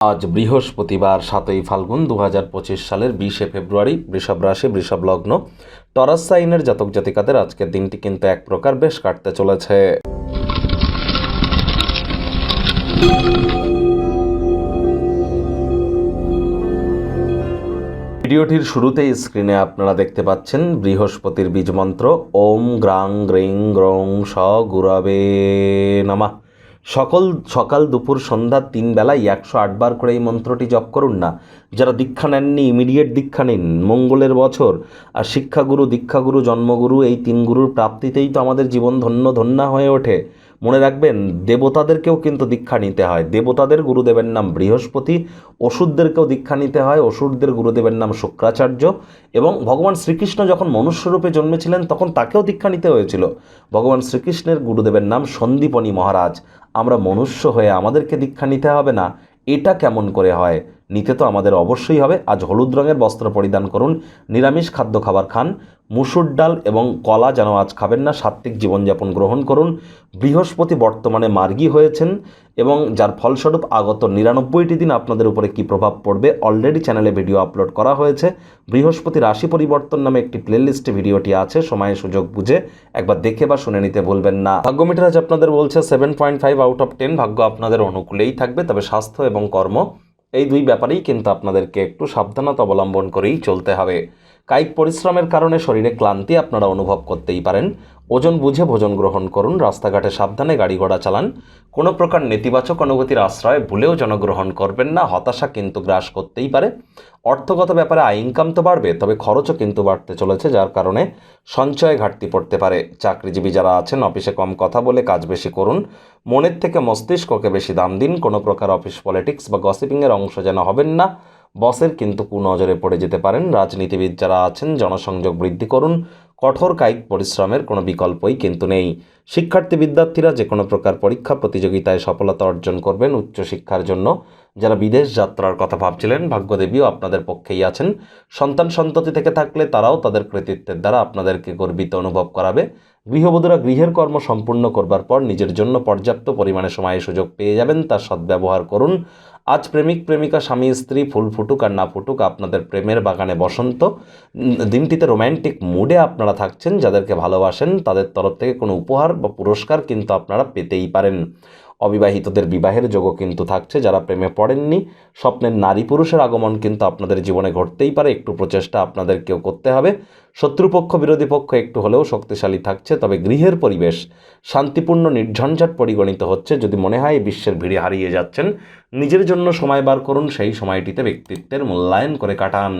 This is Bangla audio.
আজ বৃহস্পতিবার 7ই ফাল্গুন 2025 সালের 20শে ফেব্রুয়ারি। বৃষভ রাশি, বৃষভ লগ্ন, টরাস সাইনের জাতক জাতিকাদের আজকের দিনটি কিন্তু এক প্রকার বেশ কাটতে চলেছে। ভিডিওটির শুরুতেই স্ক্রিনে আপনারা দেখতে পাচ্ছেন বৃহস্পতির বীজমন্ত্র ওম গ্রাং গ্রিং গ্রং স গুরবে নমঃ। সকাল দুপুর সন্ধ্যা 3 বেলায় 108 বার করে এই মন্ত্রটি জপ করুন না। যারা দীক্ষা নেননি ইমিডিয়েট দীক্ষা নিন, মঙ্গলের বছর। আর শিক্ষাগুরু, দীক্ষাগুরু, জন্মগুরু এই 3 গুরুর প্রাপ্তিতেই তো আমাদের জীবন ধন্যা হয়ে ওঠে। মনে রাখবেন, দেবতাদেরকেও কিন্তু দীক্ষা নিতে হয়। দেবতাদের গুরুদেবের নাম বৃহস্পতি, অসুরদেরকেও দীক্ষা নিতে হয়। অসুরদের গুরুদেবের নাম শুক্রাচার্য। এবং ভগবান শ্রীকৃষ্ণ যখন মনুষ্যরূপে জন্মেছিলেন তখন তাকেও দীক্ষা নিতে হয়েছিল। ভগবান শ্রীকৃষ্ণের গুরুদেবের নাম সন্দীপনী মহারাজ। আমরা মনুষ্য হয়ে আমাদেরকে দীক্ষা নিতে হবে না, এটা কেমন করে হয়? নিতে তো আমাদের অবশ্যই হবে। আজ হলুদ রঙের বস্ত্র পরিধান করুন, নিরামিষ খাদ্য খাবার খান, মুসুর ডাল এবং কলা যেন আজ খাবেন না, সাত্ত্বিক জীবনযাপন গ্রহণ করুন। বৃহস্পতি বর্তমানে মার্গী হয়েছেন এবং যার ফলস্বরূপ আগত 99টি দিন আপনাদের উপরে কী প্রভাব পড়বে অলরেডি চ্যানেলে ভিডিও আপলোড করা হয়েছে। বৃহস্পতি রাশি পরিবর্তন নামে একটি প্লেলিস্টে ভিডিওটি আছে, সময় সুযোগ বুঝে একবার দেখে বা শুনে নিতে ভুলবেন না। ভাগ্য মিটার আজ আপনাদের বলছে 7.5 আউট অফ 10। ভাগ্য আপনাদের অনুকূলেই থাকবে, তবে স্বাস্থ্য এবং কর্ম এই দুই ব্যাপারেই কিন্তু আপনাদেরকে একটু সাবধানতা অবলম্বন করেই চলতে হবে। কায়িক পরিশ্রমের কারণে শরীরে ক্লান্তি আপনারা অনুভব করতেই পারেন। ওজন বুঝে ভোজন গ্রহণ করুন, রাস্তাঘাটে সাবধানে গাড়ি ঘোড়া চালান। কোনো প্রকার নেতিবাচক অনুভূতির আশ্রয় ভুলেও জনগ্রহণ করবেন না, হতাশা কিন্তু গ্রাস করতেই পারে। অর্থগত ব্যাপারে আয় ইনকাম তো বাড়বে, তবে খরচও কিন্তু বাড়তে চলেছে, যার কারণে সঞ্চয়ে ঘাটতি পড়তে পারে। চাকরিজীবী যারা আছেন অফিসে কম কথা বলে কাজ বেশি করুন, মনের থেকে মস্তিষ্ককে বেশি দাম দিন। কোনো প্রকার অফিস পলিটিক্স বা গসিপিংয়ের অংশ যেন হবেন না, বসের কিন্তু কুনজরে পড়ে যেতে পারেন। রাজনীতিবিদ যারা আছেন জনসংযোগ বৃদ্ধি করুন, কঠোর কায়িক পরিশ্রমের কোনো বিকল্পই কিন্তু নেই। শিক্ষার্থী বিদ্যার্থীরা যে কোনো প্রকার পরীক্ষা প্রতিযোগিতায় সফলতা অর্জন করবেন উচ্চশিক্ষার জন্য। যারা বিদেশ যাত্রার কথা ভাবছিলেন ভাগ্যদেবীও আপনাদের পক্ষেই আছেন। সন্তান সন্ততি থেকে থাকলে তারাও তাদের কৃতিত্বের দ্বারা আপনাদেরকে গর্বিত অনুভব করাবে। গৃহবধূরা গৃহের কর্ম সম্পূর্ণ করবার পর নিজের জন্য পর্যাপ্ত পরিমাণে সময় সুযোগ পেয়ে যাবেন, তার সদ্ব্যবহার করুন। আজ প্রেমিক প্রেমিকা, স্বামী স্ত্রী, ফুল ফুটুক আর না ফুটুক, আপনাদের প্রেমের বাগানে বসন্ত। দিনটিতে রোম্যান্টিক মুডে আপনারা থাকছেন। যাদেরকে ভালোবাসেন তাদের তরফ থেকে কোনো উপহার বা পুরস্কার কিন্তু আপনারা পেতেই পারেন। অবিবাহিতদের বিবাহের যোগও কিন্তু থাকছে। যারা প্রেমে পড়েননি, স্বপ্নের নারী পুরুষের আগমন কিন্তু আপনাদের জীবনে ঘটতেই পারে। একটু প্রচেষ্টা আপনাদেরকেও করতে হবে। শত্রুপক্ষ বিরোধী পক্ষ একটু হলেও শক্তিশালী থাকছে, তবে গৃহের পরিবেশ শান্তিপূর্ণ নির্ঝঞ্ঝাট পরিগণিত হচ্ছে। যদি মনে হয় বিশ্বের ভিড়ে হারিয়ে যাচ্ছেন, নিজের জন্য সময় বার করুন, সেই সময়টিতে ব্যক্তিত্বের মূল্যায়ন করে কাটান।